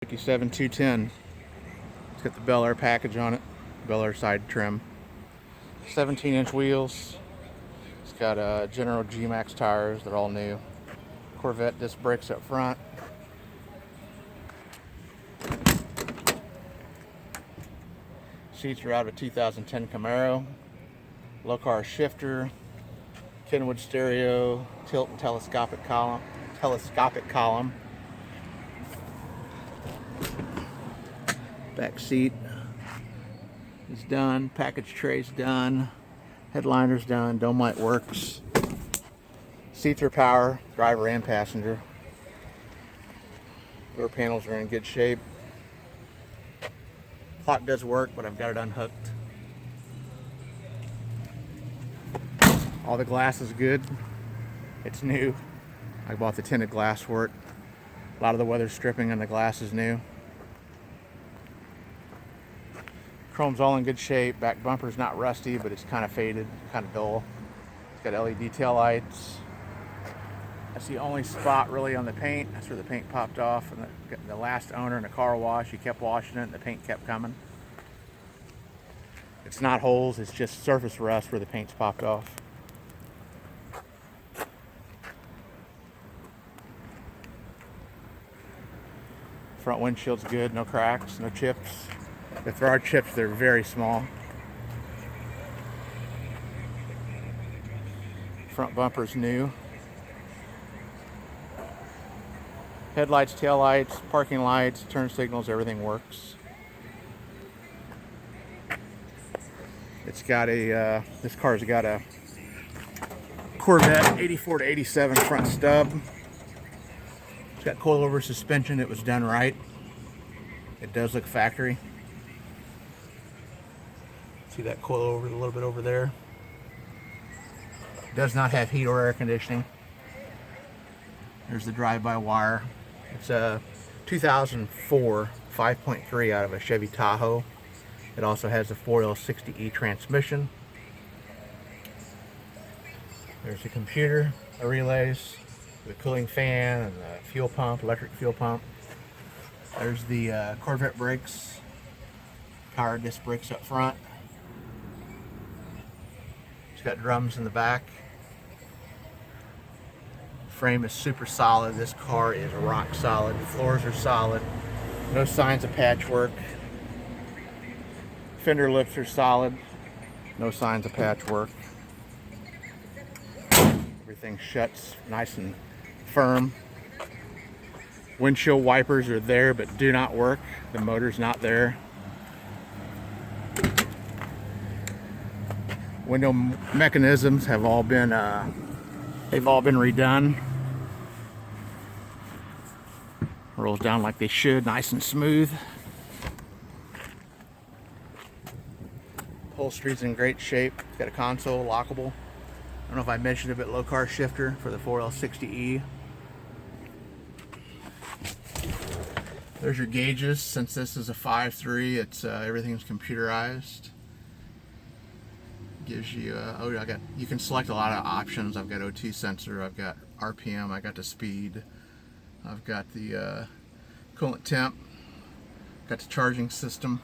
57 210. It's got the Bel-Air package on it, Bel-Air side trim. 17-inch wheels. It's got General G-Max tires. They're all new. Corvette disc brakes up front. Seats are out of a 2010 Camaro. Low car shifter. Kenwood stereo. Tilt and telescopic column. Back seat is done. Package tray's done. Headliner's done. Dome light works. Seats are power, driver and passenger. Door panels are in good shape. Clock does work, but I've got it unhooked. All the glass is good. It's new. I bought the tinted glass for it. A lot of the weather stripping on the glass is new. Chrome's all in good shape. Back bumper's not rusty, but it's kind of faded, kind of dull. It's got LED tail lights. That's the only spot really on the paint. That's where the paint popped off. And the last owner in a car wash, he kept washing it and the paint kept coming. It's not holes, it's just surface rust where the paint's popped off. Front windshield's good, no cracks, no chips. If there are chips, they're very small. Front bumper's new. Headlights, taillights, parking lights, turn signals, everything works. It's got a, this car's got a Corvette 84 to 87 front stub. It's got coilover suspension. It was done right. It does look factory. See that coilover a little bit over there? It does not have heat or air conditioning. There's the drive-by-wire. It's a 2004 5.3 out of a Chevy Tahoe. It also has a 4L60E transmission. There's the computer, the relays, the cooling fan, and the fuel pump, electric fuel pump. There's the Corvette brakes, power disc brakes up front. It's got drums in the back. Frame is super solid. This car is rock solid. The floors are solid. No signs of patchwork. Fender lips are solid. No signs of patchwork. Everything shuts nice and firm. Windshield wipers are there but do not work. The motor's not there. Window mechanisms have all been they've all been redone. Rolls down like they should, nice and smooth. Upholstery's in great shape. It's got a console, lockable. I don't know if I mentioned it, but low car shifter for the 4L60E. There's your gauges. Since this is a 5.3, it's everything's computerized. Gives you you can select a lot of options. I've got OT sensor, I've got RPM, I got the speed, I've got the coolant temp, got the charging system.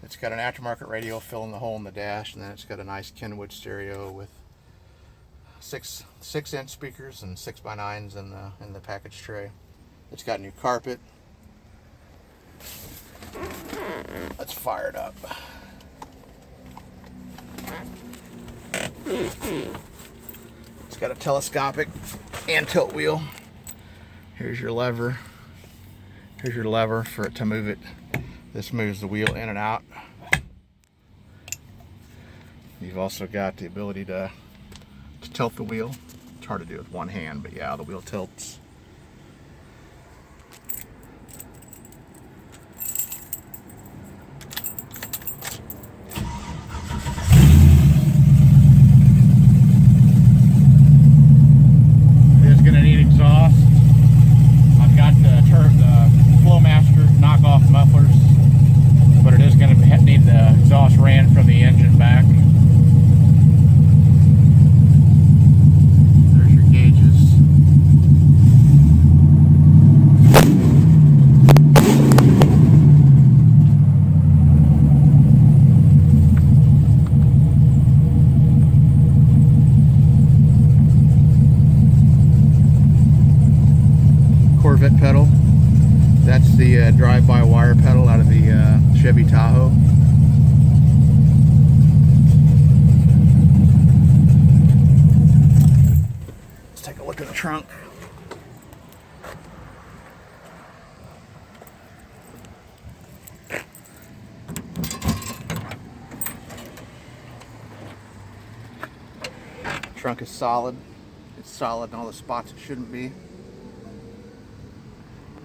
It's got an aftermarket radio filling the hole in the dash, and then it's got a nice Kenwood stereo with six inch speakers and 6x9s in the package tray. It's got new carpet. Let's fire it up. It's got a telescopic and tilt wheel. Here's your lever. Here's your lever for it to move it. This moves the wheel in and out. You've also got the ability to tilt the wheel. It's hard to do with one hand, but yeah, the wheel tilts. Ran from the engine back. There's your gauges. That's the drive-by wire pedal out of the Chevy Tahoe. Let's take a look at the trunk. Trunk is solid. It's solid in all the spots it shouldn't be.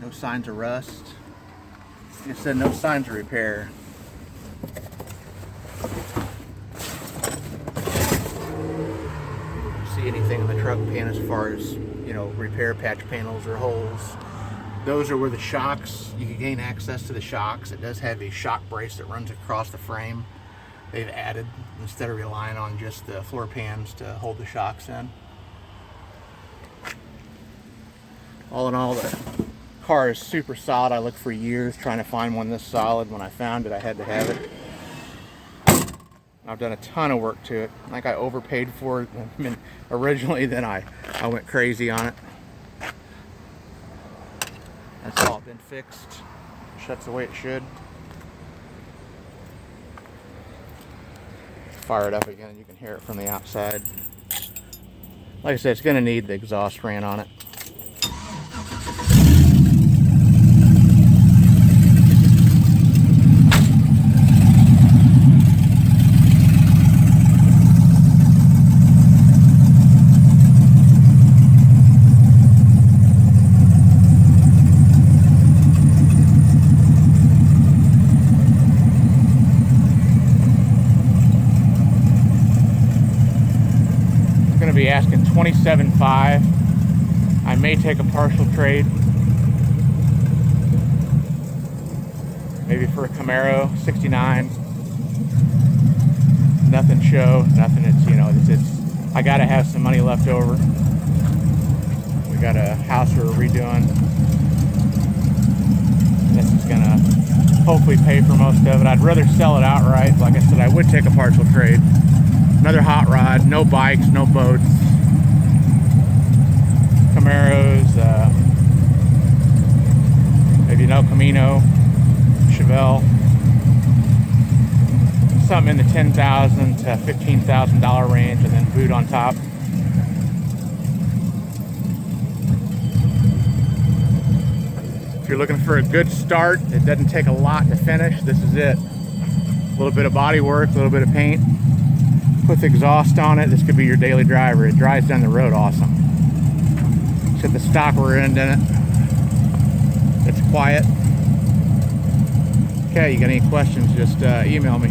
No signs of rust. Like I said, no signs of repair. See anything in the truck pan as far as, you know, repair patch panels or holes. Those are where the shocks, you can gain access to the shocks. It does have a shock brace that runs across the frame. They've added, instead of relying on just the floor pans to hold the shocks in. All in all, the car is super solid. I looked for years trying to find one this solid. When I found it, I had to have it. I've done a ton of work to it. I think I overpaid for it originally, then I went crazy on it. That's all been fixed. Shuts the way it should. Fire it up again, you can hear it from the outside. Like I said, it's going to need the exhaust ran on it. Be asking $27,500. I may take a partial trade, maybe for a Camaro '69. Nothing show, nothing. It's, you know, it's I gotta have some money left over. We got a house we're redoing. This is gonna hopefully pay for most of it. I'd rather sell it outright. Like I said, I would take a partial trade. Another hot rod, no bikes, no boats, Camaros, maybe no Camino, Chevelle, something in the $10,000 to $15,000 range, and then boot on top. If you're looking for a good start, it doesn't take a lot to finish, this is it. A little bit of body work, a little bit of paint. Put the exhaust on it, this could be your daily driver. It drives down the road awesome. Set the stock rear end in it. It's quiet. Okay, you got any questions, just email me.